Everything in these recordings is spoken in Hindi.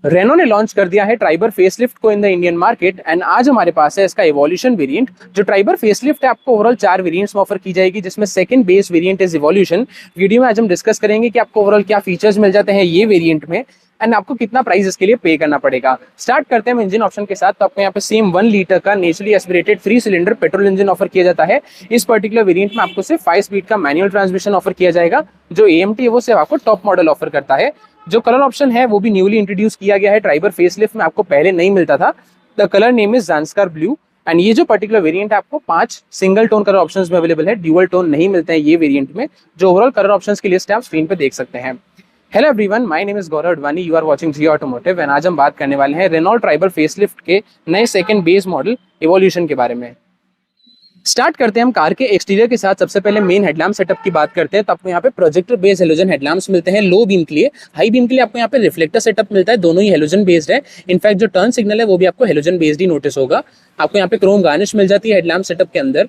रेनो ने लॉन्च कर दिया है ट्राइबर फेसलिफ्ट को in the Indian market and आज हमारे पास है इसका इवोल्यूशन वेरिएंट। जो ट्राइबर फेसलिफ्ट है आपको ओवरऑल 4 वेरिएंट्स में ऑफर की जाएगी, जिसमें second base variant is evolution. Video में आज हम डिस्कस करेंगे कि आपको ओवरऑल क्या फीचर्स मिल जाते हैं ये वेरिएंट में एंड आपको कितना प्राइस इसके लिए पे करना पड़ेगा। स्टार्ट करते हैं इंजन ऑप्शन के साथ। तो आपको यहाँ पे सेम 1 लीटर का naturally aspirated 3 cylinder petrol engine offer किया जाता है। इस पर्टिकुलर वेरिएंट में आपको सिर्फ 5 स्पीड का मैनुअल ट्रांसमिशन ऑफर किया जाएगा। जो AMT है वो सिर्फ आपको टॉप मॉडल ऑफर करता है। जो कलर ऑप्शन है वो भी न्यूली इंट्रोड्यूस किया गया है ट्राइबर फेसलिफ्ट में, आपको पहले नहीं मिलता था। The colour name is Zanskar blue and ये जो पर्टिकुलर वेरिएंट है आपको 5 सिंगल टोन कलर ऑप्शंस में अवेलेबल है, ड्यूअल टोन नहीं मिलते हैं ये वेरिएंट में। जो ओवरऑल कलर ऑप्शंस की लिस्ट है आप स्क्रीन पे देख सकते हैं। Hello everyone, my name is Gaurav Advani, you are watching G automotive and आज हम बात करने वाले हैं रेनॉल्ट ट्राइबर फेसलिफ्ट के नए सेकंड बेस मॉडल इवोल्यूशन के बारे में। स्टार्ट करते हैं हम कार के एक्सटीरियर के साथ। सबसे पहले मेन हेडलैम्प सेटअप की बात करते हैं तो आपको यहाँ पे प्रोजेक्टर बेस्ड हेलोजन हेडलैम्प्स मिलते हैं लो बीम के लिए। हाई बीम के लिए आपको यहाँ पे रिफ्लेक्टर सेटअप मिलता है, दोनों ही हेलोजन बेस्ड है। इनफैक्ट जो टर्न सिग्नल है वो भी आपको हेलोजन बेस्ड ही नोटिस होगा। आपको यहाँ पे क्रोम गार्निश मिल जाती है हेडलैम्प सेटअप के अंदर।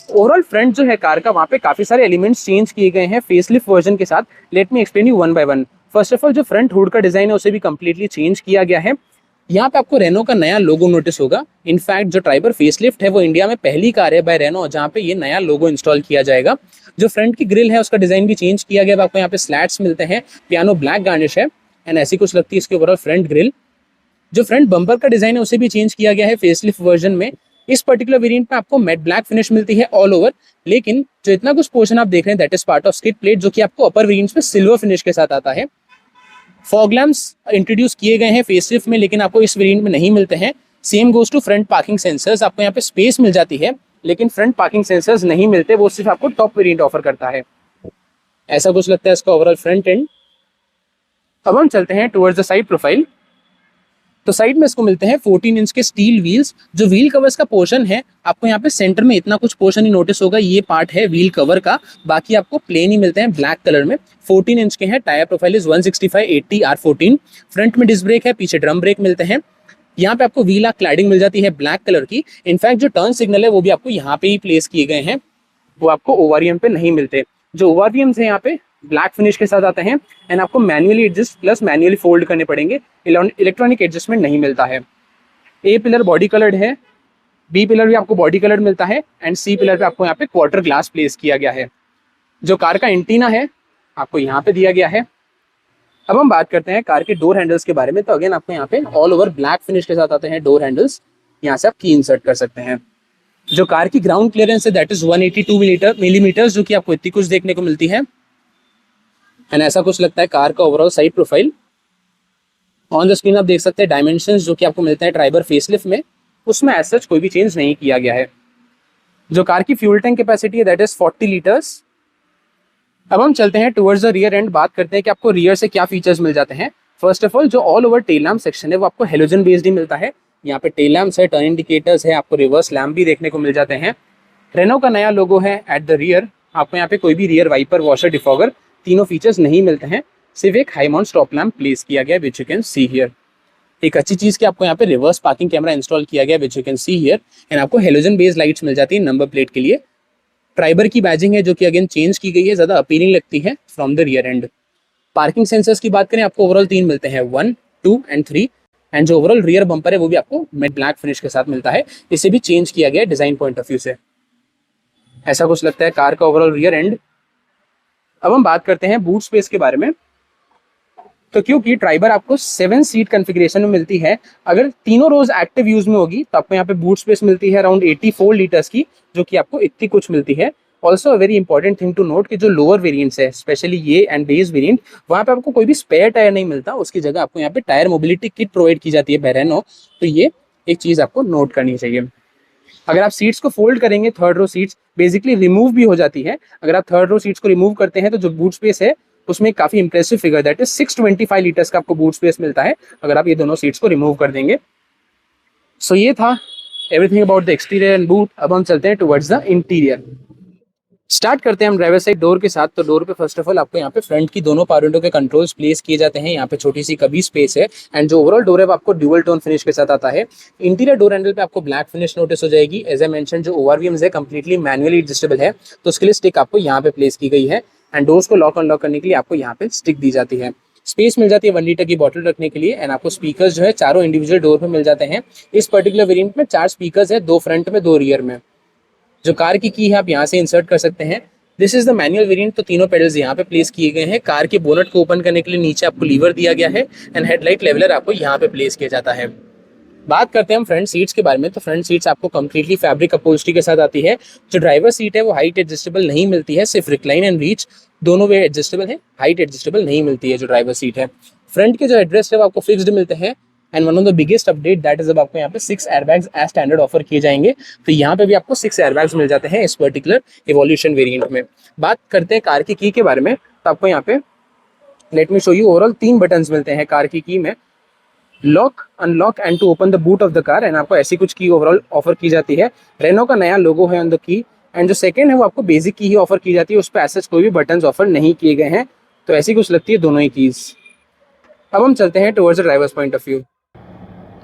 ओवरऑल फ्रंट जो है कार का वहाँ पे काफी सारे एलिमेंट्स चेंज किए गए हैं फेसलिफ्ट वर्जन के साथ। Let me explain you one by one. First of all जो फ्रंट हुड का डिजाइन है उसे भी कंप्लीटली चेंज किया गया है। यहाँ पे आपको रेनो का नया लोगो नोटिस होगा। इनफैक्ट जो ट्राइबर फेसलिफ्ट है वो इंडिया में पहली कार है बाय रेनो जहाँ पे ये नया लोगो इंस्टॉल किया जाएगा। जो फ्रंट की ग्रिल है उसका डिजाइन भी चेंज किया गया है। आपको यहाँ पे स्लैट्स मिलते हैं, पियानो ब्लैक गार्निश है एंड ऐसी कुछ लगती है इसके ओवरऑल फ्रंट ग्रिल। जो फ्रंट बम्पर का डिजाइन है उसे भी चेंज किया गया है फेसलिफ्ट वर्जन में। इस पर्टिकुलर वेरिएंट में आपको मैट ब्लैक फिनिश मिलती है ऑल ओवर, लेकिन जो इतना कुछ पोर्शन आप देख रहे हैं that is part of skid plate, जो कि आपको अपर वेरिएंट्स में सिल्वर फिनिश के साथ आता है। फॉग लैम्प्स इंट्रोड्यूस किए गए हैं फेसलिफ्ट में, लेकिन आपको इस वेरिएंट में नहीं मिलते हैं। Same goes to front parking sensors. आपको यहाँ पे स्पेस मिल जाती है लेकिन फ्रंट पार्किंग सेंसर्स नहीं मिलते, वो सिर्फ आपको टॉप वेरिएंट ऑफर करता है। ऐसा कुछ लगता है इसका ओवरऑल फ्रंट एंड। अब हम चलते हैं टुवर्ड्स द साइड प्रोफाइल। तो साइड में इसको मिलते हैं 14 इंच के स्टील व्हील्स। जो व्हील कवर्स का पोर्शन है आपको यहाँ पे सेंटर में इतना कुछ पोर्शन ही नोटिस होगा, ये पार्ट है व्हील कवर का। बाकी आपको प्लेन ही मिलते हैं ब्लैक कलर में। 14 इंच के हैं। Tyre profile is 165/80 R14। Front में डिस्क ब्रेक है, पीछे ड्रम ब्रेक मिलते हैं। यहाँ पे आपको व्हील क्लैडिंग मिल जाती है ब्लैक कलर की। इनफैक्ट जो टर्न सिग्नल है वो भी आपको यहाँ पे ही प्लेस किए गए हैं, वो आपको ओआरवीएम पे नहीं मिलते। जो ओआरवीएम है यहाँ पे ब्लैक फिनिश के साथ आते हैं एंड आपको manually adjust plus manually fold करने पड़ेंगे, इलेक्ट्रॉनिक एडजस्टमेंट नहीं मिलता है। ए पिलर बॉडी कलर्ड है, बी पिलर भी आपको बॉडी कलर्ड मिलता है एंड सी पिलर पे आपको यहाँ पे क्वार्टर ग्लास प्लेस किया गया है। जो कार का एंटीना है आपको यहाँ पे दिया गया है। अब हम बात करते हैं कार के डोर हैंडल्स के बारे में। तो अगेन आपको यहाँ पे ऑल ओवर ब्लैक फिनिश के साथ आते हैं डोर हैंडल्स। यहाँ से आप की इंसर्ट कर सकते हैं। जो कार की ग्राउंड क्लियरेंस है दैट इज 182 मिलीमीटर, जो कि आपको इतनी कुछ देखने को मिलती है एंड ऐसा कुछ लगता है कार का overall side profile. On the screen आप देख सकते हैं डायमेंशंस जो कि आपको मिलते हैं ट्राइबर फेसलिफ्ट में, उसमें एज सच कोई भी चेंज नहीं किया गया है। जो कार की फ्यूल टैंक कैपेसिटी है दैट इज 40 लीटर्स। अब हम चलते हैं टुवर्ड्स द रियर एंड, बात करते हैं कि आपको रियर से क्या फीचर्स मिल जाते हैं। फर्स्ट ऑफ ऑल जो all over tail lamp section है वो आपको हेलोजन बेस्ड ही मिलता है। यहाँ पे टेल लैम्प्स है, टर्न इंडिकेटर्स है, आपको रिवर्स लैम्प भी देखने को मिल जाते हैं। रेनो का नया लोगो है एट द रियर। आपको यहाँ पे कोई भी रियर वाइपर, वॉशर, डिफॉगर तीनों फीचर्स नहीं मिलते हैं। सिर्फ एक high mount stop lamp place किया गया विच यू कैन सी हियर। एक अच्छी चीज कि आपको यहाँ पे रिवर्स पार्किंग कैमरा इंस्टॉल किया गया विच you can see here and आपको हेलोजन बेस्ड लाइट्स मिल जाती है नंबर प्लेट के लिए। ट्राइबर की बैजिंग है जो कि अगेन चेंज की गई है, ज्यादा अपीलिंग लगती है from the rear and. Parking sensors की बात करें आपको ओवरऑल 3 मिलते हैं, 1, 2 एंड 3 एंड जो ओवरऑल रियर बम्पर है वो भी आपको मैट ब्लैक फिनिश के साथ मिलता है। इसे भी चेंज किया गया है डिजाइन पॉइंट ऑफ व्यू से। ऐसा कुछ लगता है कार का ओवरऑल रियर एंड। अब हम बात करते हैं बूट स्पेस के बारे में। तो क्योंकि ट्राइबर आपको 7 सीट कॉन्फ़िगरेशन में मिलती है, अगर तीनों रोज एक्टिव यूज में होगी तो आपको यहाँ पे बूट स्पेस मिलती है अराउंड 84 लीटर्स की, जो कि आपको इतनी कुछ मिलती है। Also a very important thing to note कि जो लोअर वेरिएंट्स है स्पेशली ये एंड बेस वेरिएंट, वहाँ पे आपको कोई भी स्पेयर टायर नहीं मिलता, उसकी जगह आपको यहाँ पे टायर मोबिलिटी किट प्रोवाइड की जाती है बाय रेनो। तो ये एक चीज आपको नोट करनी चाहिए। अगर आप सीट्स को फोल्ड करेंगे, third row seats basically remove भी हो जाती है। अगर आप थर्ड रो सीट्स को रिमूव करते हैं तो जो बूट स्पेस है उसमें काफी impressive figure that is 625 litres का आपको बूट स्पेस मिलता है अगर आप ये दोनों सीट्स को रिमूव कर देंगे। सो ये था everything about the exterior and boot. अब हम चलते हैं टुवर्ड्स द इंटीरियर। स्टार्ट करते हैं हम ड्राइवर साइड डोर के साथ। तो डोर पे फर्स्ट ऑफ ऑल आपको यहाँ पे फ्रंट की दोनों पावर विंडो के कंट्रोल्स प्लेस किए जाते हैं। यहाँ पे छोटी सी कभी स्पेस है एंड जो ओवरऑल डोर है वो आपको ड्यूअल टोन फिनिश के साथ आता है। इंटीरियर डोर हैंडल पे आपको ब्लैक फिनिश नोटिस हो जाएगी। एज आई मेंशन जो ओआरवीएम्स है कंप्लीटली मैनुअली एडजस्टेबल है, तो उसके लिए स्टिक आपको यहाँ पे प्लेस की गई है एंड डोर्स को लॉक अनलॉक करने के लिए आपको यहाँ पे स्टिक दी जाती है। स्पेस मिल जाती है 1 लीटर की बॉटल रखने के लिए एंड आपको स्पीकर्स जो है चारों इंडिविजुअल डोर पे मिल जाते हैं। इस पर्टिकुलर वेरिएंट में 4 स्पीकर्स है, 2 फ्रंट में 2 रियर में। जो कार की है आप यहाँ से इंसर्ट कर सकते हैं। This is the manual variant, तो तीनों पेडल्स यहाँ पे प्लेस किए गए हैं। कार के बोनट को ओपन करने के लिए नीचे आपको लीवर दिया गया है एंड हेडलाइट लेवलर आपको यहाँ पे प्लेस किया जाता है। बात करते हैं हम फ्रंट सीट्स के बारे में, तो फ्रंट सीट्स आपको कंप्लीटली फैब्रिक अपहोल्स्ट्री के साथ आती है। जो ड्राइवर सीट है वो हाइट एडजस्टेबल नहीं मिलती है, सिर्फ रिक्लाइन एंड रीच दोनों वे एडजस्टेबल है, हाइट एडजस्टेबल नहीं मिलती है जो ड्राइवर सीट है। फ्रंट के जो एड्रेस है वो आपको फिक्स्ड मिलते हैं and one of the biggest update that is अब आपको यहाँ पे 6 एयरबैग्स एज स्टैंडर्ड ऑफर किए जाएंगे। तो यहाँ पे भी आपको 6 एयरबैग्स मिल जाते हैं इस पर्टिकुलर इवोल्यूशन वेरिएंट में। बात करते हैं कार की के बारे में, तो आपको यहाँ पे let me show you overall 3 buttons मिलते हैं कार की में, lock, unlock and to open the boot of the car. And आपको ऐसी कुछ की ओवरऑल ऑफर की जाती है। रेनो का नया लोगो है ऑन द की एंड जो सेकंड है वो आपको बेसिक की ही ऑफर की जाती है, उस पर ऐसा कोई भी बटन्स ऑफर नहीं किए गए हैं। तो ऐसी कुछ लगती है दोनों ही कीज। अब हम चलते हैं towards the drivers point of view.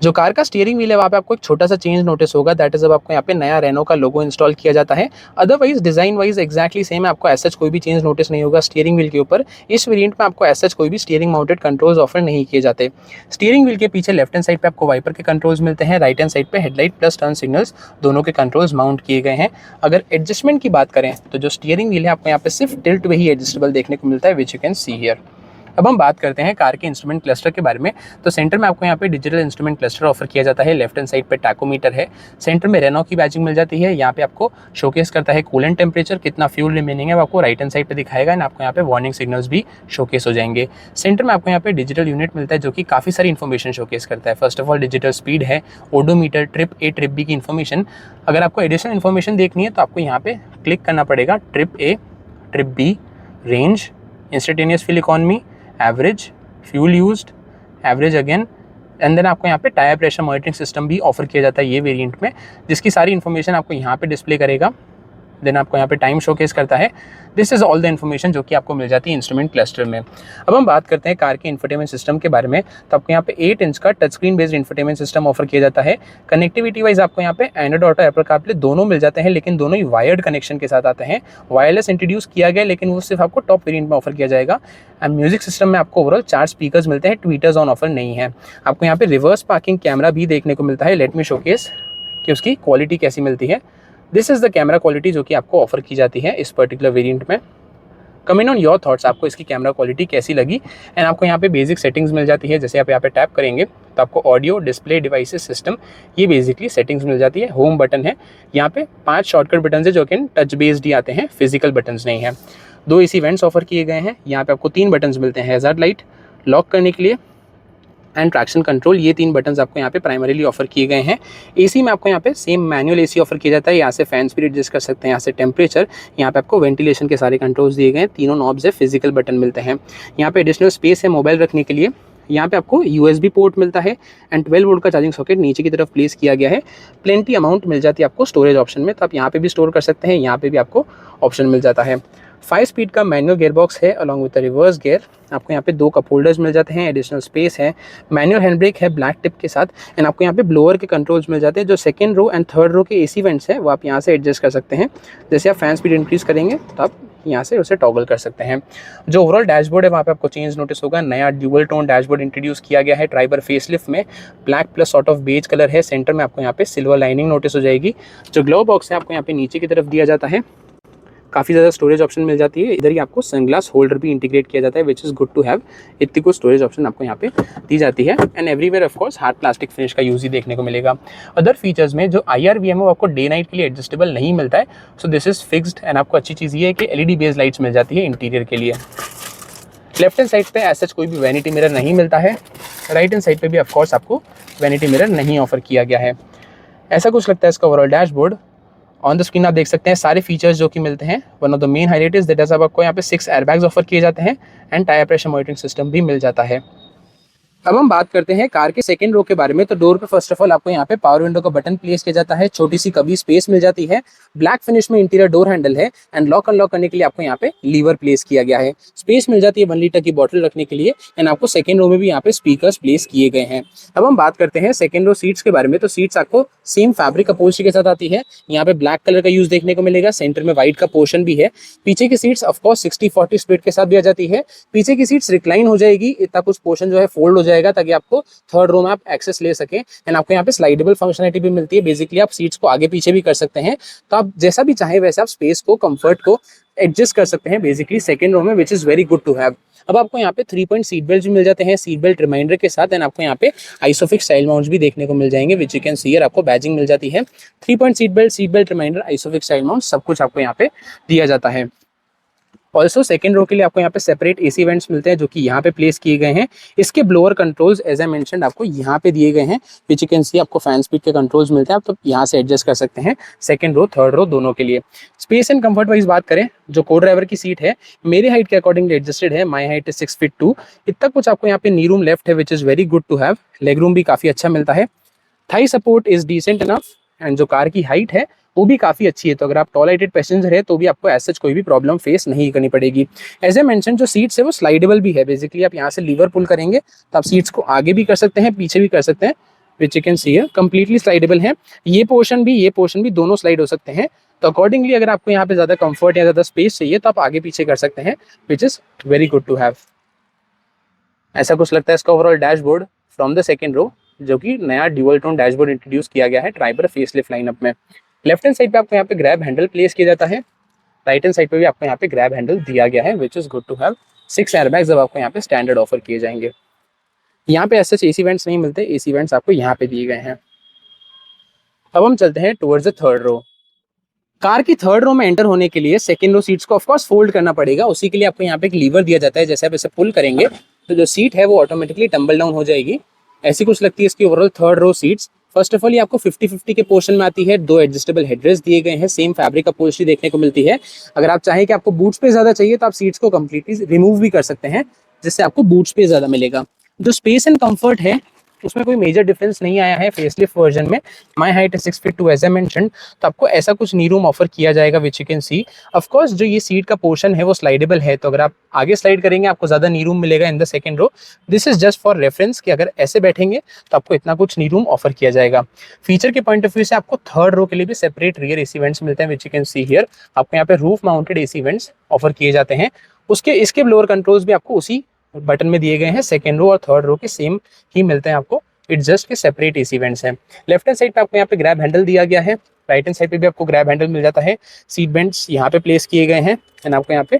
जो कार का स्टीयरिंग व्हील है वहाँ पे आपको एक छोटा सा चेंज नोटिस होगा, दैट इज अब आपको यहाँ पे नया रेनो का लोगो इंस्टॉल किया जाता है। Otherwise design wise exactly same है, आपको ऐसा कोई भी चेंज नोटिस नहीं होगा स्टीयरिंग व्हील के ऊपर। इस वेरिएंट में आपको ऐसा कोई भी स्टीयरिंग माउंटेड कंट्रोल्स ऑफर नहीं किए जाते। स्टीयरिंग व्हील के पीछे लेफ्ट हैंड साइड पे आपको वाइपर के कंट्रोल्स मिलते हैं, राइट हैंड साइड पे हेडलाइट प्लस टर्न सिग्नल्स दोनों के कंट्रोल्स माउंट किए गए हैं। अगर एडजस्टमेंट की बात करें तो जो स्टीयरिंग व्हील है आपको यहाँ पे सिर्फ टिल्ट में ही एडजस्टेबल देखने को मिलता है, विच यू कैन सी हियर। अब हम बात करते हैं कार के इंस्ट्रूमेंट क्लस्टर के बारे में। तो सेंटर में आपको यहाँ पे डिजिटल इंस्ट्रूमेंट क्लस्टर ऑफर किया जाता है, लेफ्ट हैंड साइड पे टैकोमीटर है, सेंटर में रेनो की बैजिंग मिल जाती है। यहाँ पे आपको शोकेस करता है कूलेंट टेम्परेचर, कितना फ्यूल रिमेनिंग है वो आपको राइट हैंड साइड पे दिखाएगा एंड आपको यहाँ पे वार्निंग सिग्नल्स भी शोकेस हो जाएंगे। सेंटर में आपको यहाँ पे डिजिटल यूनिट मिलता है जो कि काफ़ी सारी इन्फॉर्मेशन शोकेस करता है। First of all digital speed है, odometer, trip A trip B की इन्फॉर्मेशन। अगर आपको एडिशनल इन्फॉर्मेशन देखनी है तो आपको यहाँ पे क्लिक करना पड़ेगा, trip A, trip B, range, instantaneous fuel economy, average, fuel used, average again and then आपको यहाँ पे टायर प्रेशर मॉनिटरिंग सिस्टम भी ऑफर किया जाता है ये वेरिएंट में, जिसकी सारी इन्फॉर्मेशन आपको यहाँ पे डिस्प्ले करेगा। देन आपको यहाँ पे टाइम शोकेस करता है। This is all the information जो कि आपको मिल जाती है इंस्ट्रूमेंट क्लस्टर में। अब हम बात करते हैं कार के इंफोटेनमेंट सिस्टम के बारे में, तो आपको यहाँ पे 8 इंच का touch screen based infotainment system offer किया जाता है। कनेक्टिविटी वाइज आपको यहाँ पे एंड्रॉइड ऑटो, एप्पल कारप्ले दोनों मिल जाते हैं, लेकिन दोनों ही वायर्ड कनेक्शन के साथ आते हैं। वायरलेस इंट्रोड्यूस किया गया लेकिन वो सिर्फ आपको टॉप वेरिएंट में ऑफर किया जाएगा। एंड म्यूजिक सिस्टम में आपको ओवरऑल 4 स्पीकर्स मिलते हैं, ट्वीटर्स ऑन ऑफर नहीं है। आपको यहाँ पे रिवर्स पार्किंग कैमरा भी देखने को मिलता है। लेट मी शोकेस कि उसकी क्वालिटी कैसी मिलती है। This is the camera quality जो कि आपको ऑफर की जाती है इस पर्टिकुलर वेरिएंट में। कमिंग ऑन योर थॉट्स, आपको इसकी कैमरा क्वालिटी कैसी लगी। एंड आपको यहाँ पे बेसिक सेटिंग्स मिल जाती है, जैसे आप यहाँ पे टैप करेंगे तो आपको ऑडियो, डिस्प्ले, डिवाइसेस, सिस्टम, ये बेसिकली सेटिंग्स मिल जाती है। होम बटन है, यहाँ पे 5 शॉर्टकट बटन है जो कि टच बेस्ड ही आते हैं, फिजिकल बटन्स नहीं है। 2 एसी वेंट्स ऑफर किए गए हैं। यहाँ पे आपको 3 बटन्स मिलते हैं, हैजार्ड लाइट, लॉक करने के लिए एंड ट्रैक्शन कंट्रोल। ये 3 बटन्स आपको यहाँ पे प्राइमरीली ऑफर किए गए हैं। एसी में आपको यहाँ पे सेम मैनुअल एसी ऑफर किया जाता है, यहाँ से फैन स्पीड एडजस्ट कर सकते हैं, यहाँ से टेम्परेचर, यहाँ पे आपको वेंटिलेशन के सारे कंट्रोल्स दिए गए हैं। तीनों नॉब्स है, फिजिकल बटन मिलते हैं। यहाँ पे एडिशनल स्पेस है मोबाइल रखने के लिए। यहाँ पे आपको USB पोर्ट मिलता है एंड 12 वोल्ट का चार्जिंग सॉकेट नीचे की तरफ प्लेस किया गया है। प्लेंटी अमाउंट मिल जाती है आपको स्टोरेज ऑप्शन में, तो आप यहाँ पे भी स्टोर कर सकते हैं, यहाँ पे भी आपको ऑप्शन मिल जाता है। 5 स्पीड का मैनुअल गियर बॉक्स है along with the reverse gear. आपको यहाँ पे 2 कप होल्डर्स मिल जाते हैं, एडिशनल स्पेस है, मैनुअल हैंड ब्रेक है ब्लैक टिप के साथ एंड आपको यहाँ पे ब्लोअर के कंट्रोल्स मिल जाते हैं। जो second row and third row के AC वेंट्स है वो आप यहाँ से एडजस्ट कर सकते हैं। जैसे आप फैन स्पीड इंक्रीज करेंगे तो आप यहाँ से उसे टॉगल कर सकते हैं। जो ओवरऑल डैशबोर्ड है वहाँ पे आपको चेंज नोटिस होगा। नया ड्यूअल टोन डैशबोर्ड इंट्रोड्यूस किया गया है ट्राइबर फेसलिफ्ट में। Black plus sort of beige colour है। सेंटर में आपको यहाँ पे सिल्वर लाइनिंग नोटिस हो जाएगी। जो ग्लव बॉक्स है आपको यहाँ पे नीचे की तरफ दिया जाता है, काफ़ी ज़्यादा स्टोरेज ऑप्शन मिल जाती है। इधर ही आपको सनग्लास होल्डर भी इंटीग्रेट किया जाता है, which is good to have. इतनी को स्टोरेज ऑप्शन आपको यहाँ पे दी जाती है and everywhere of course hard plastic finish का यूज ही देखने को मिलेगा। अदर फीचर्स में जो IRVM है वो आपको डे नाइट के लिए एडजस्टेबल नहीं मिलता है, so this is fixed. And आपको अच्छी चीज़ ये है कि LED बेस्ड लाइट्स मिल जाती है इंटीरियर के लिए। लेफ्ट हैंड साइड पे ऐसा कोई भी वैनिटी मिरर नहीं मिलता है। राइट हैंड साइड पे भी ऑफ कोर्स आपको वैनिटी मिरर नहीं ऑफर किया गया है। ऐसा कुछ लगता है इसका overall dashboard. On the screen आप देख सकते हैं सारे फीचर्स जो कि मिलते हैं। One of the main highlight is that आपको यहाँ पे 6 एयरबैग्स ऑफर किए जाते हैं and tyre pressure monitoring system भी मिल जाता है। अब हम बात करते हैं कार के सेकंड रो के बारे में। तो डोर पे फर्स्ट ऑफ ऑल आपको यहाँ पे पावर विंडो का बटन प्लेस किया जाता है, छोटी सी कभी स्पेस मिल जाती है, ब्लैक फिनिश में इंटीरियर डोर हैंडल है एंड लॉक अनलॉक करने के लिए आपको यहाँ पे लीवर प्लेस किया गया है। स्पेस मिल जाती है 1 लीटर की बॉटल रखने के लिए एंड आपको सेकंड रो में भी यहाँ पे स्पीकर्स प्लेस किए गए हैं। अब हम बात करते हैं सेकंड रो सीट्स के बारे में। तो सीट्स आपको सेम फैब्रिक अपहोल्स्ट्री के साथ आती है, यहाँ पे ब्लैक कलर का यूज देखने को मिलेगा, सेंटर में व्हाइट का पोर्शन भी है। पीछे की सीट्स ऑफकोर्स 60-40 स्प्लिट के साथ भी आ जाती है। पीछे की सीट्स रिक्लाइन हो जाएगी, इतना कुछ पोर्शन जो है फोल्ड हो जाएगा ताकि आपको थर्ड रो में आप एक्सेस ले सके एंड आपको यहाँ पे स्लाइडेबल फंक्शनलिटी भी मिलती है। बेसिकली आप सीट्स को आगे पीछे भी कर सकते हैं, तो आप जैसा भी चाहे वैसे आप स्पेस को, कंफर्ट को एडजस्ट कर सकते हैं बेसिकली सेकंड रो में, which is very good to have. अब आपको यहाँ पे 3 पॉइंट सीट बेल्ट भी मिल जाते हैं, सीट बेल्ट रिमाइंडर के साथ एंड आपको यहाँ पे आइसोफिक्स स्टाइल माउंट्स भी देखने को मिल जाएंगे, which you can see here. आपको बैजिंग मिल जाती है। 3 point seat belt reminder, isofix style mount, सब कुछ आपको यहाँ पे दिया जाता है। ऑल्सो सेकंड रो के लिए आपको यहाँ पे सेपरेट एसी वेंट्स मिलते हैं जो कि यहाँ पे प्लेस किए गए हैं। इसके blower controls as I mentioned आपको यहाँ पे दिए गए हैं, विच यू कैन सी। आपको फैन स्पीड के कंट्रोल्स मिलते हैं, आप तो यहाँ से एडजस्ट कर सकते हैं सेकंड रो थर्ड रो दोनों के लिए। स्पेस एंड कंफर्ट वाइज बात करें, जो को ड्राइवर की सीट है मेरी हाइट के अकॉर्डिंगली एडजस्टेड है। My height is 6 feet 2। इतना कुछ आपको यहाँ पे नी रूम लेफ्ट है, which is very good to have. Leg room भी काफी अच्छा मिलता है। Thigh support is decent enough and जो कार की हाइट है वो भी काफी अच्छी है, तो अगर आप टॉल हाइटेड पैसेंजर है तो भी आपको ऐसा कोई भी प्रॉब्लम फेस नहीं करनी पड़ेगी। एज ए मेंशन जो सीट्स है वो स्लाइडेबल भी है। बेसिकली आप यहाँ से लीवर पुल करेंगे तो आप सीट्स को आगे भी कर सकते हैं, पीछे भी कर सकते हैं, विच यू कैन सी है। कंप्लीटली स्लाइडेबल है। ये पोर्शन भी दोनों स्लाइड हो सकते हैं। तो अकॉर्डिंगली अगर आपको यहाँ पे ज्यादा कंफर्ट या ज्यादा स्पेस चाहिए तो आप आगे पीछे कर सकते हैं, which is very good to have. ऐसा कुछ लगता है इसका overall dashboard from the second row, जो कि नया ड्यूअल टोन डैशबोर्ड इंट्रोड्यूस किया गया है ट्राइबर फेसलिफ्ट लाइनअप में। लेफ्ट हैंड साइड पे आपको यहाँ पे ग्रैब हैंडल प्लेस किया जाता है, राइट हैंड साइड पे भी आपको यहाँ पे ग्रैब हैंडल दिया गया है, which is good to have. 6 airbags अब आपको यहाँ पे स्टैंडर्ड ऑफर किए जाएंगे। यहाँ पे ऐसे एसी वेंट्स नहीं मिलते, एसी वेंट्स आपको यहाँ पे दिए गए हैं। अब हम चलते हैं towards the third row. Car की थर्ड रो में एंटर होने के लिए सेकंड रो सीट्स को ऑफकोर्स फोल्ड करना पड़ेगा। उसी के लिए आपको यहाँ पे एक लीवर दिया जाता है, जैसे आप इसे पुल करेंगे तो जो सीट है वो ऑटोमेटिकली टम्बल डाउन हो जाएगी। ऐसी कुछ लगती है इसकी overall third row seats. First of all ये आपको 50-50 के पोर्शन में आती है। 2 एडजस्टेबल हेडरेस्ट दिए गए हैं, सेम फैब्रिक अपहोल्स्ट्री देखने को मिलती है। अगर आप चाहें कि आपको बूट स्पेस ज्यादा चाहिए तो आप सीट्स को कंप्लीटली रिमूव भी कर सकते हैं, जिससे आपको बूट स्पेस ज्यादा मिलेगा। जो स्पेस एंड कंफर्ट है उसमें कोई मेजर डिफरेंस नहीं आया है फेसलिफ्ट वर्जन में। माई हाइट है 6 फीट 2 एज आई मेंशन्ड, तो आपको ऐसा कुछ नी रूम ऑफर किया जाएगा, विच you can C. Of course जो ये सीट का पोर्शन है वो स्लाइडेबल है, तो अगर आप आगे स्लाइड करेंगे आपको ज्यादा नी रूम मिलेगा in the second row. This is just for reference कि अगर ऐसे बैठेंगे तो आपको इतना कुछ नी रूम ऑफर किया जाएगा। फीचर के पॉइंट ऑफ व्यू से आपको थर्ड रो के लिए भी सेपरेट रियर एसी वेंट्स मिलते हैं, विच यू कैन सी हियर। आपको यहाँ पे roof mounted AC vents offer किए जाते हैं। इसके ब्लोअर कंट्रोल्स भी आपको उसी बटन में दिए गए हैं। सेकंड रो और थर्ड रो के सेम ही मिलते हैं आपको, इट्स जस्ट के सेपरेट एसी वेंट्स हैं। लेफ्ट हैंड साइड पे आपको यहाँ पे ग्रैब हैंडल दिया गया है, राइट हैंड साइड पे भी आपको ग्रैब हैंडल मिल जाता है। सीट बेल्ट्स यहाँ पे प्लेस किए गए हैं एंड आपको यहाँ पे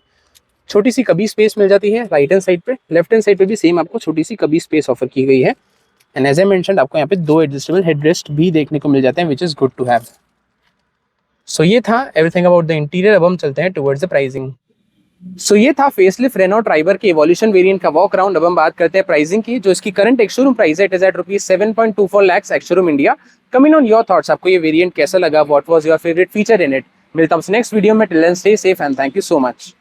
छोटी सी कभी स्पेस मिल जाती है राइट हैंड साइड पे। लेफ्ट हैंड साइड पे भी सेम आपको छोटी सी कभी स्पेस ऑफर की गई है एंड एज आई मेंशन्ड आपको यहाँ पे 2 एडजस्टेबल हेडरेस्ट भी देखने को मिल जाते हैं, which is good to have. So ये था एवरीथिंग अबाउट द इंटीरियर। अब हम चलते हैं टुवर्ड्स द प्राइसिंग। सो ये था फेसलिफ्ट रेनॉ ट्राइबर के इवोल्यूशन वेरिएंट का वॉक अराउंड। अब हम बात करते हैं प्राइसिंग की, जो इसकी करंट एक्स-शोरूम प्राइस है, it is at ₹7.24 lakhs ex showroom India. Coming on your thoughts, आपको ये वेरिएंट कैसा लगा? What was your favourite feature in it? मिलता हूं नेक्स्ट वीडियो में। Till then stay safe and thank you so much.